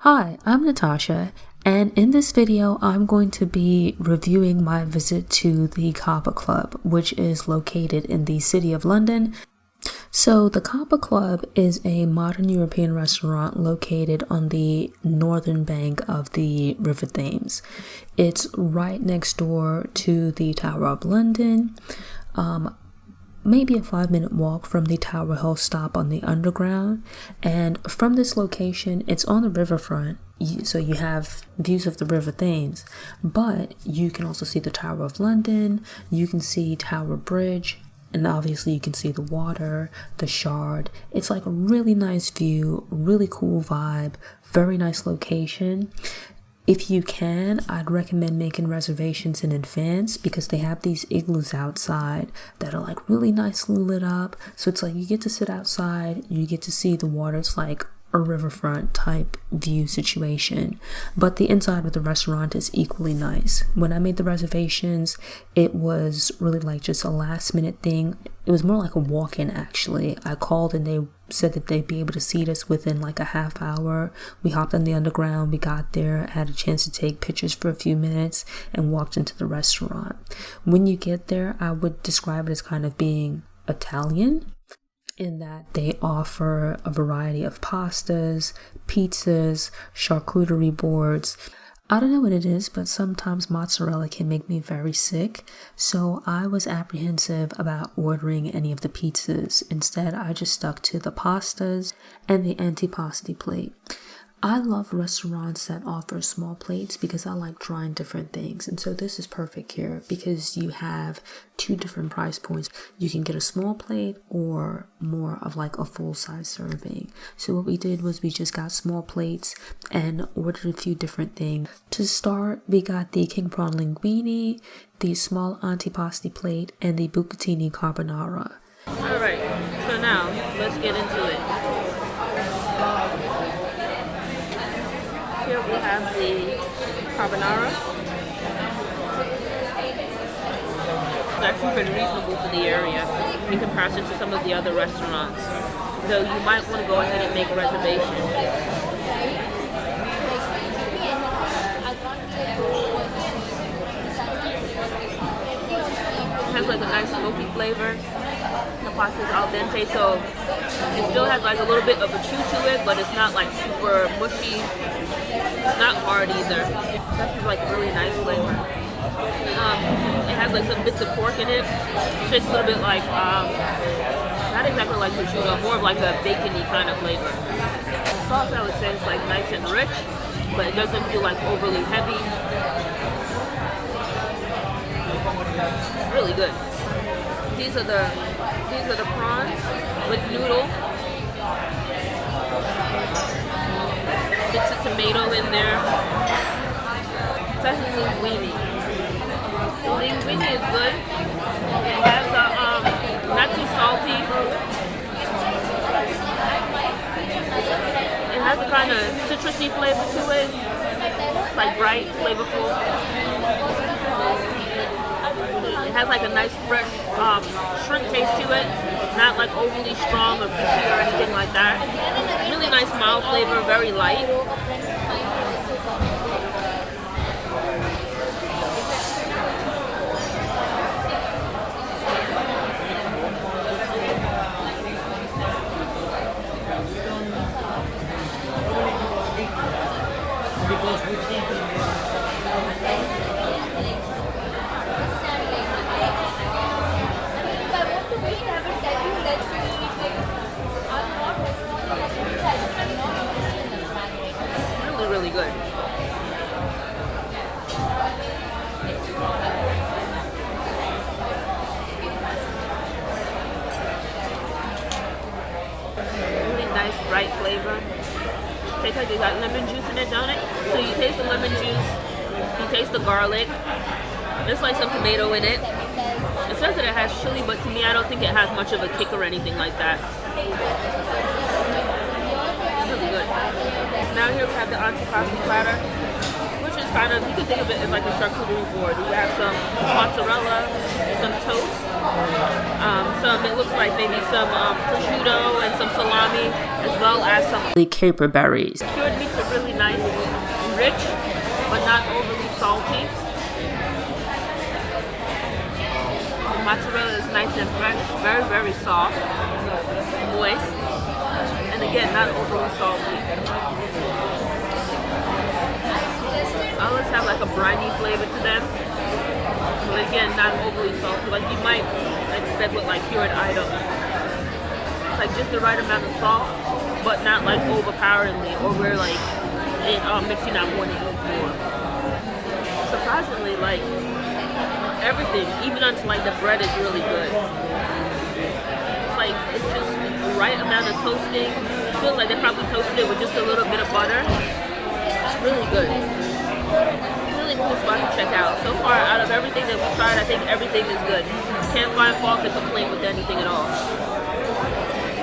Hi, I'm Natasha, and in this video, I'm going to be reviewing my visit to the Coppa Club, which is located in the city of London. So the Coppa Club is a modern European restaurant located on the northern bank of the River Thames. It's right next door to the Tower of London, maybe a 5-minute walk from the Tower Hill stop on the Underground. And from this location, it's on the riverfront, so you have views of the River Thames, but you can also see the Tower of London, you can see Tower Bridge, and obviously you can see the water, the Shard. It's like a really nice view, really cool vibe, very nice location. If you can, I'd recommend making reservations in advance because they have these igloos outside that are like really nicely lit up. So it's like you get to sit outside, you get to see the water. It's like a riverfront type view situation, but the inside of the restaurant is equally nice. When I made the reservations, it was really like just a last minute thing. It was more like a walk-in actually. I called and they said that they'd be able to seat us within like a half hour. We hopped on the Underground, we got there, had a chance to take pictures for a few minutes and walked into the restaurant. When you get there, I would describe it as kind of being Italian, in that they offer a variety of pastas, pizzas, charcuterie boards. I don't know what it is, but sometimes mozzarella can make me very sick, so I was apprehensive about ordering any of the pizzas. Instead, I just stuck to the pastas and the antipasti plate. I love restaurants that offer small plates because I like trying different things, and so this is perfect here because you have two different price points. You can get a small plate or more of like a full-size serving. So what we did was we just got small plates and ordered a few different things. To start, we got the king prawn linguine, the small antipasti plate, and the bucatini carbonara. Alright, so now let's get into it. Here we have the carbonara. It's actually pretty reasonable for the area in comparison to some of the other restaurants. So you might want to go ahead and make a reservation. It has like a nice smoky flavor. The pasta is al dente, so it still has like a little bit of a chew to it, but it's not like super mushy. It's not hard either. It's actually like a really nice flavor. It has like some bits of pork in it. It tastes a little bit like, not exactly like prosciutto, more of like a bacony kind of flavor. The sauce, I would say, is like nice and rich, but it doesn't feel like overly heavy. It's really good. These are the prawns with noodle. Bits of tomato in there. It's actually linguine. The linguine is good. It has not too salty. It has a kind of citrusy flavor to it. It's like bright, flavorful. It has like a nice fresh shrimp taste to it, not like overly strong or fishy or anything like that. Really nice mild flavor, very light. Really good. Really nice, bright flavor. Tastes like they got lemon juice in it, don't it? So you taste the lemon juice, you taste the garlic. There's like some tomato in it. It says that it has chili, but to me, I don't think it has much of a kick or anything like that. Really good. Now here we have the antipasti platter, which is kind of, you can think of it as like a charcuterie board. You have some mozzarella, some toast, it looks like maybe some prosciutto and some salami, as well as some caper berries. Cured meats are really nice, rich, but not overly salty. The mozzarella is nice and fresh, very, very soft, moist, and again, not overly salty. Olives have like a briny flavor to them, but again, not overly salty, like you might expect with like cured items. It's like just the right amount of salt, but not like overpoweringly, or where like it makes you not want to eat more. Surprisingly, like everything, even unto like the bread, is really good. It's like it's just the right amount of toasting. It feels like they probably toasted it with just a little bit of butter. It's really good. Really cool spot to check out. So far, out of everything that we tried, I think everything is good. Can't find fault to complain with anything at all.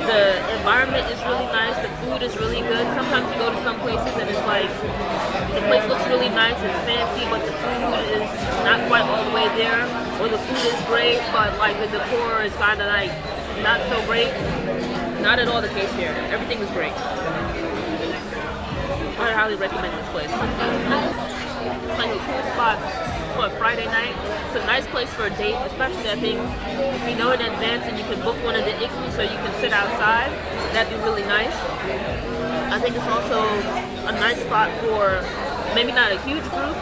The environment is really nice. The food is really good. Sometimes you go to some places and it's like the place looks really nice, it's fancy, but the food is not quite all the way there. Or the food is great, but like the decor is kind of like not so great. Not at all the case here. Everything is great. I highly recommend this place. It's like a cool spot for a Friday night. It's a nice place for a date, especially I think if you know in advance and you can book one of the igloos so you can sit outside. That'd be really nice. I think it's also a nice spot for maybe not a huge group,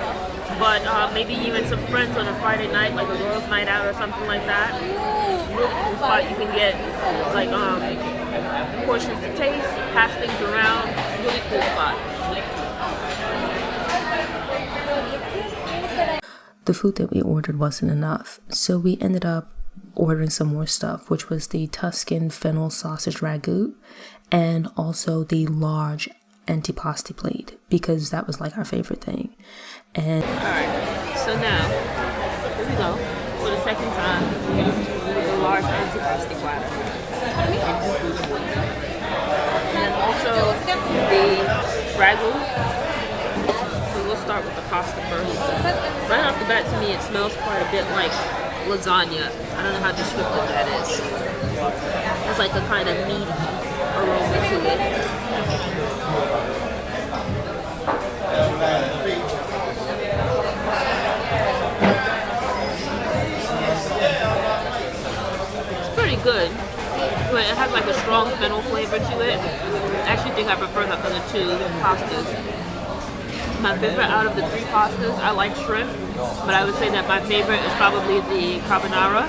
but maybe even some friends on a Friday night, like a girls' night out or something like that. Really cool spot. You can get like portions to taste, pass things around. Really cool spot. The food that we ordered wasn't enough, so we ended up ordering some more stuff, which was the Tuscan fennel sausage ragout and also the large antipasti plate, because that was like our favorite thing. And alright, so now here we go for the second time, the large antipasti platter, and also the ragout. We'll start with the pasta first. Right off the bat, to me, it smells quite a bit like lasagna. I don't know how descriptive that is. It's like a kind of meaty aroma to it. It's pretty good, but it has like a strong fennel flavor to it. I actually think I prefer the other two pastas. My favorite out of the three pastas, I like shrimp, but I would say that my favorite is probably the carbonara.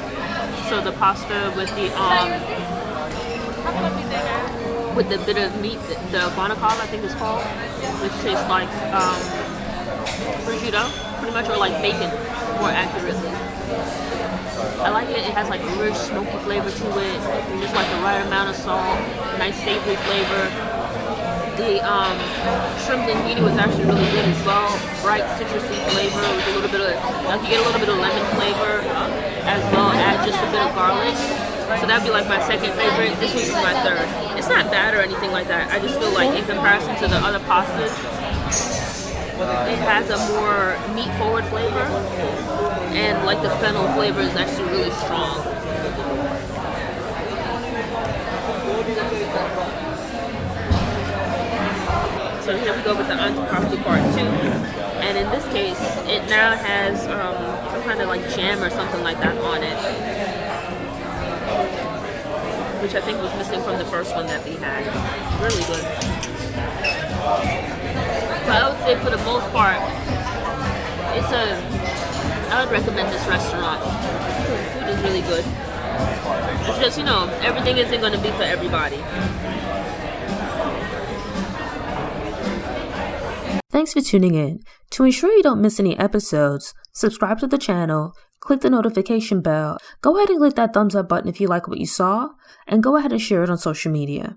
So the pasta with the bit of meat, the guanciale I think it's called, which tastes like prosciutto, pretty much, or like bacon, more accurately. I like it. It has like a rich smoky flavor to it, just like the right amount of salt, nice savory flavor. The shrimp linguine was actually really good as well. Bright citrusy flavor with a little bit of, you get a little bit of lemon flavor, as well as just a bit of garlic. So that'd be like my second favorite. This would be my third. It's not bad or anything like that. I just feel like in comparison to the other pastas, it has a more meat forward flavor, and like the fennel flavor is actually really strong. So here we go with the antipasti part 2, and in this case, it now has some kind of like jam or something like that on it, which I think was missing from the first one that we had. Really good. But I would say for the most part, I would recommend this restaurant. The food is really good. It's just, you know, everything isn't going to be for everybody. Thanks for tuning in. To ensure you don't miss any episodes, subscribe to the channel, click the notification bell, go ahead and click that thumbs up button if you like what you saw, and go ahead and share it on social media.